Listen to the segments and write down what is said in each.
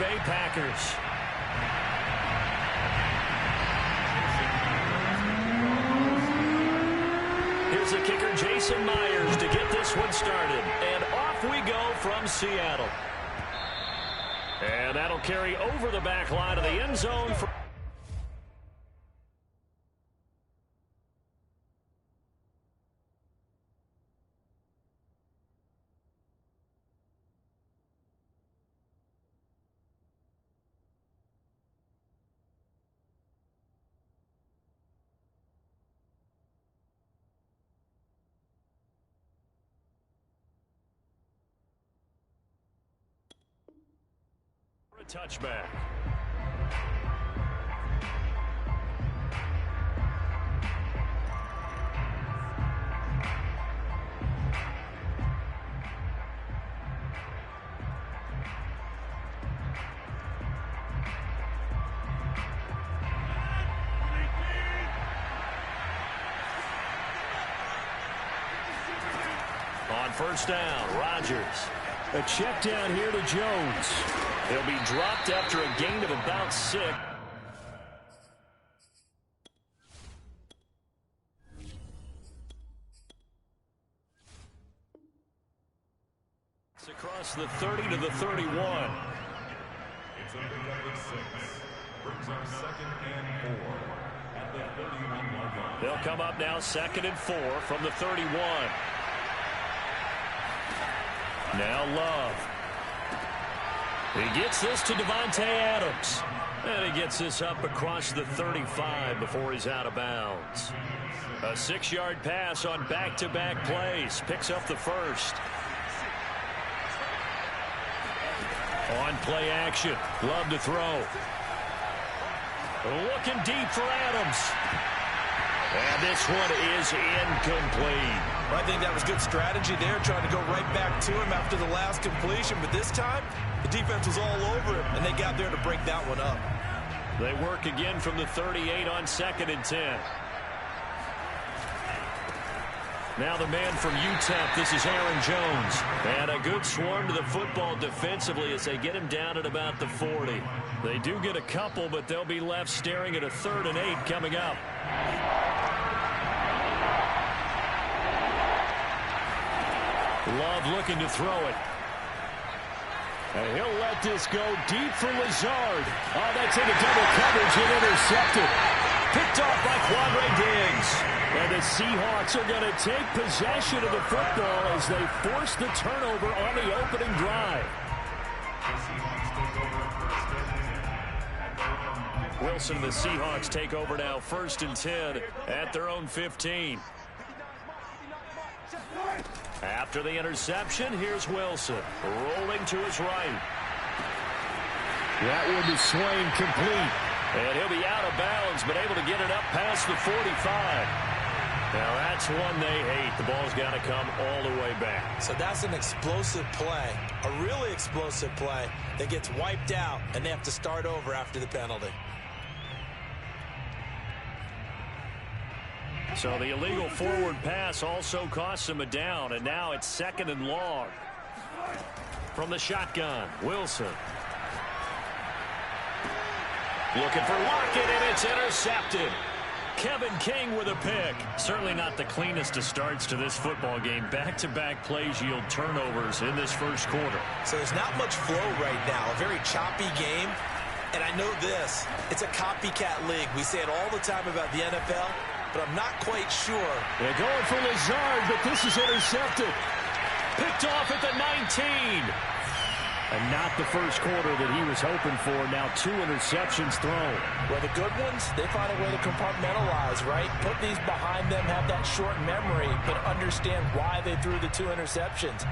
Bay Packers. Here's the kicker, Jason Myers, to get this one started. And off we go from Seattle. And that'll carry over the back line of the end zone. A touchback. On first down, Rodgers. A check down here to Jones. He'll be dropped after a gain of about 6. It's across the 30 to the 31. It's a big up 6. Brings up 2nd and 4 at the 31-yard line. They'll come up now 2nd and 4 from the 31. Now Love. He gets this to Davante Adams. And he gets this up across the 35 before he's out of bounds. A 6-yard pass on back-to-back plays. Picks up the first. On play action. Love to throw. Looking deep for Adams. And this one is incomplete. I think that was good strategy there, trying to go right back to him after the last completion. But this time, the defense was all over him, and they got there to break that one up. They work again from the 38 on 2nd and 10. Now the man from UTEP, this is Aaron Jones. And a good swarm to the football defensively as they get him down at about the 40. They do get a couple, but they'll be left staring at a 3rd and 8 coming up. Love looking to throw it. And he'll let this go deep for Lazard. Oh, that's into double coverage and intercepted. Picked off by Quandre Diggs. And the Seahawks are going to take possession of the football as they force the turnover on the opening drive. Wilson and the Seahawks take over now 1st and 10 at their own 15. After the interception, here's Wilson rolling to his right. That one is swing complete. And he'll be out of bounds, but able to get it up past the 45. Now that's one they hate. The ball's got to come all the way back. So that's an explosive play, a really explosive play that gets wiped out, and they have to start over after the penalty. So the illegal forward pass also costs him a down, and now it's 2nd and long. From the shotgun, Wilson. Looking for Lockett, and it's intercepted. Kevin King with a pick. Certainly not the cleanest of starts to this football game. Back-to-back plays yield turnovers in this first quarter. So there's not much flow right now. A very choppy game. And I know this. It's a copycat league. We say it all the time about the NFL, but I'm not quite sure. They're going for Lazard, but this is intercepted. Picked off at the 19. And not the first quarter that he was hoping for. Now 2 interceptions thrown. Well, the good ones, they find a way to compartmentalize, right? Put these behind them, have that short memory, but understand why they threw the 2 interceptions.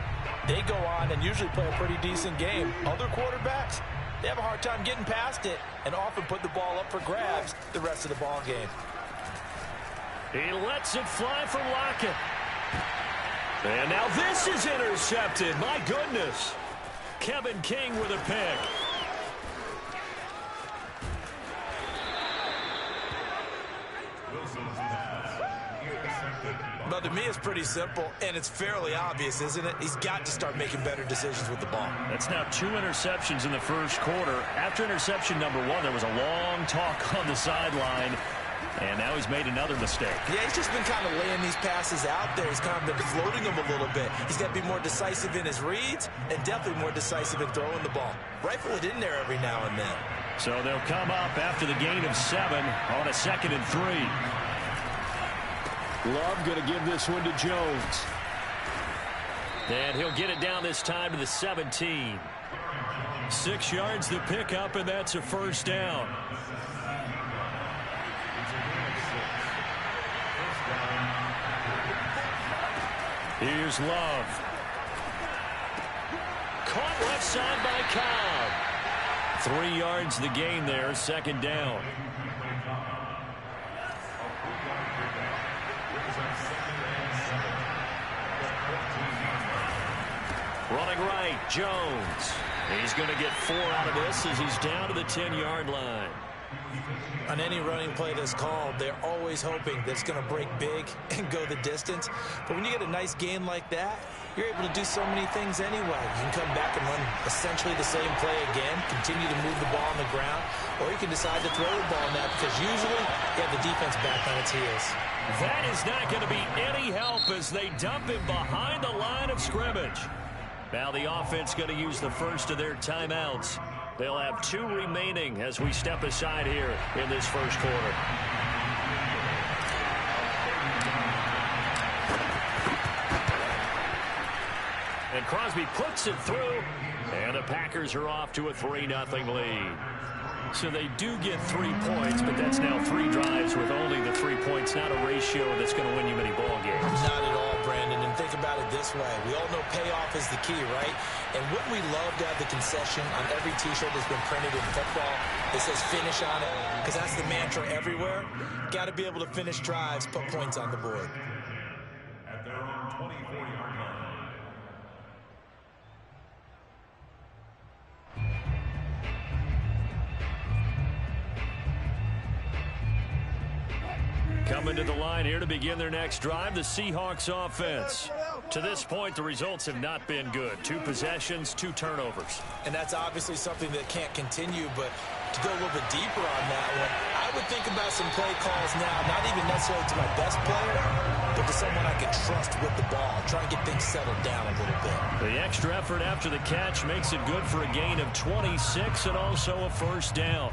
They go on and usually play a pretty decent game. Other quarterbacks, they have a hard time getting past it and often put the ball up for grabs the rest of the ball game. He lets it fly from Lockett. And now this is intercepted. My goodness. Kevin King with a pick. Well, to me, it's pretty simple, and it's fairly obvious, isn't it? He's got to start making better decisions with the ball. That's now 2 interceptions in the first quarter. After interception number 1, there was a long talk on the sideline, and now he's made another mistake. Yeah, he's just been kind of laying these passes out there. He's kind of been floating them a little bit. He's got to be more decisive in his reads and definitely more decisive in throwing the ball. Rifle it in there every now and then. So they'll come up after the gain of 7 on a 2nd and 3. Love going to give this one to Jones. And he'll get it down this time to the 17. 6 yards to pick up, and that's a first down. Here's Love. Caught left side by Cobb. 3 yards the gain there, 2nd down. Running right, Jones. He's going to get 4 out of this as he's down to the 10-yard line. On any running play that's called, they're always hoping that it's going to break big and go the distance. But when you get a nice gain like that, you're able to do so many things anyway. You can come back and run essentially the same play again, continue to move the ball on the ground, or you can decide to throw the ball now because usually you have the defense back on its heels. That is not going to be any help as they dump him behind the line of scrimmage. Now the offense going to use the first of their timeouts. They'll have 2 remaining as we step aside here in this first quarter. And Crosby puts it through, and the Packers are off to a 3-0 lead. So they do get 3 points, but that's now 3 drives with only the 3 points, not a ratio that's going to win you many ball games. Not at all, Brandon, and think about it this way. We all know payoff is the key, right? And wouldn't we love to have the concession on every T-shirt that's been printed in football that says finish on it? Because that's the mantra everywhere. Got to be able to finish drives, put points on the board. At their own 24-yard line. Coming to the line here to begin their next drive, the Seahawks offense. To this point, the results have not been good. 2 possessions, 2 turnovers. And that's obviously something that can't continue, but to go a little bit deeper on that one, I would think about some play calls now, not even necessarily to my best player, but to someone I can trust with the ball, try and get things settled down a little bit. The extra effort after the catch makes it good for a gain of 26 and also a first down.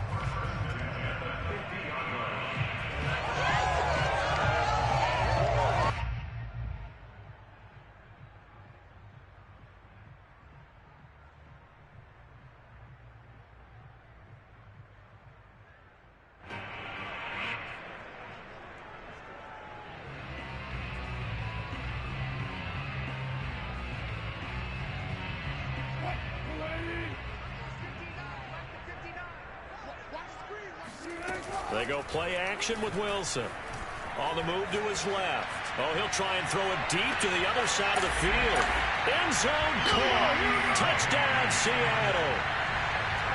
They go play action with Wilson. On the move to his left. Oh, he'll try and throw it deep to the other side of the field. End zone caught. Touchdown, Seattle.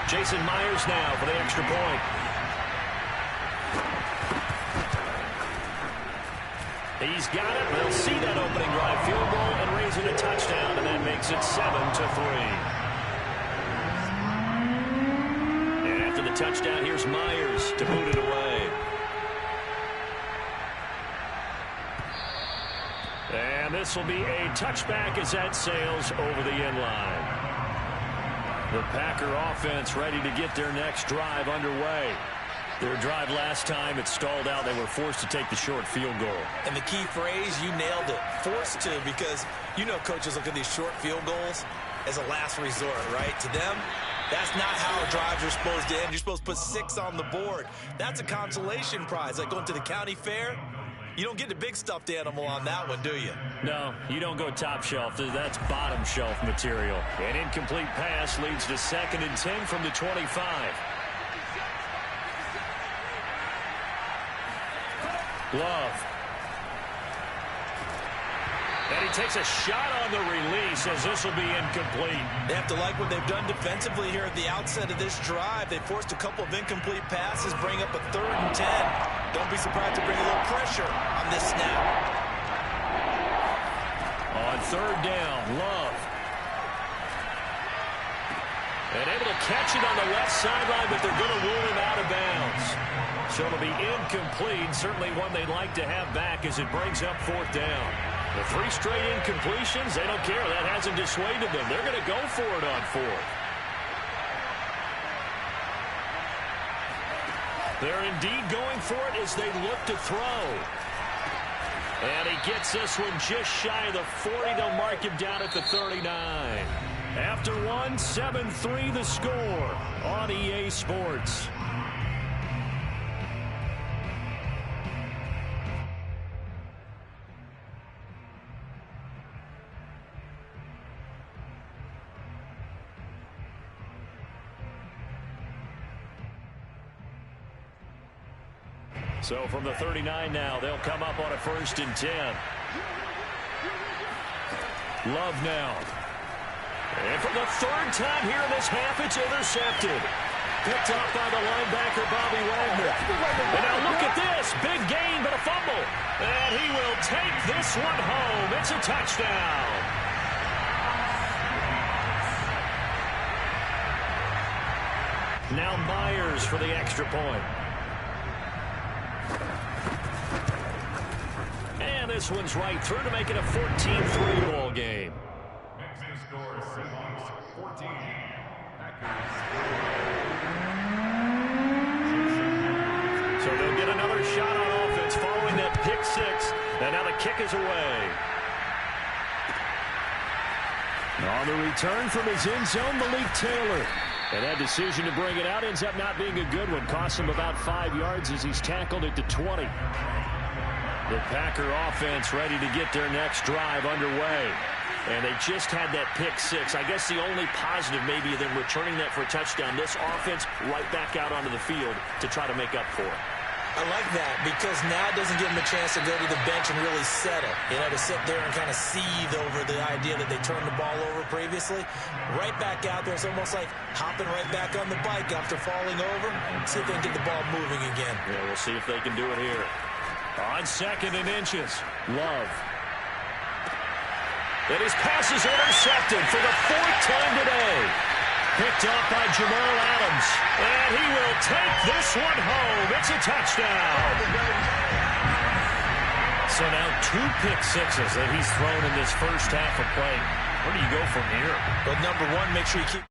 Jason Myers now for the extra point. He's got it. They'll see that opening drive field goal and raise it a touchdown, and that makes it 7-3. The touchdown, here's Myers to boot it away. And this will be a touchback as that sails over the end line. The Packer offense ready to get their next drive underway. Their drive last time, it stalled out. They were forced to take the short field goal. And the key phrase, you nailed it. Forced to, because you know coaches look at these short field goals as a last resort, right? To them, that's not how drives are supposed to end. You're supposed to put 6 on the board. That's a consolation prize. Like going to the county fair, you don't get the big stuffed animal on that one, do you? No, you don't go top shelf. That's bottom shelf material. An incomplete pass leads to 2nd and 10 from the 25. Love. And he takes a shot on the release as this will be incomplete. They have to like what they've done defensively here at the outset of this drive. They forced a couple of incomplete passes, bring up a 3rd and 10. Don't be surprised to bring a little pressure on this snap. third down. Love. And able to catch it on the left sideline, but they're going to rule him out of bounds. So it'll be incomplete. Certainly one they'd like to have back as it brings up fourth down. The 3 straight incompletions, they don't care. That hasn't dissuaded them. They're going to go for it on fourth. They're indeed going for it as they look to throw. And he gets this one just shy of the 40. They'll mark him down at the 39. After one, 7-3 the score on EA Sports. So from the 39 now, they'll come up on a 1st and 10. Love now. And for the 3rd time here in this half, it's intercepted. Picked up by the linebacker, Bobby Wagner. And now look at this. Big gain, but a fumble. And he will take this one home. It's a touchdown. Now Myers for the extra point. And this one's right through to make it a 14-3 ball game. Next to score, Seahawks 14. Packers. So they'll get another shot on offense following that pick 6. And now the kick is away. On the return from his end zone, Malik Taylor. And that decision to bring it out ends up not being a good one. Costs him about 5 yards as he's tackled at the 20. The Packer offense ready to get their next drive underway. And they just had that pick 6. I guess the only positive maybe of them returning that for a touchdown. This offense right back out onto the field to try to make up for it. I like that because now it doesn't give them a chance to go to the bench and really settle. You know, to sit there and kind of seethe over the idea that they turned the ball over previously. Right back out there. It's almost like hopping right back on the bike after falling over. See if they can get the ball moving again. Yeah, we'll see if they can do it here. On 2nd and inches, Love. And his pass is intercepted for the 4th time today. Picked up by Jamal Adams. And he will take this one home. It's a touchdown. So now 2 pick 6s that he's thrown in this first half of play. Where do you go from here? But number one, make sure you keep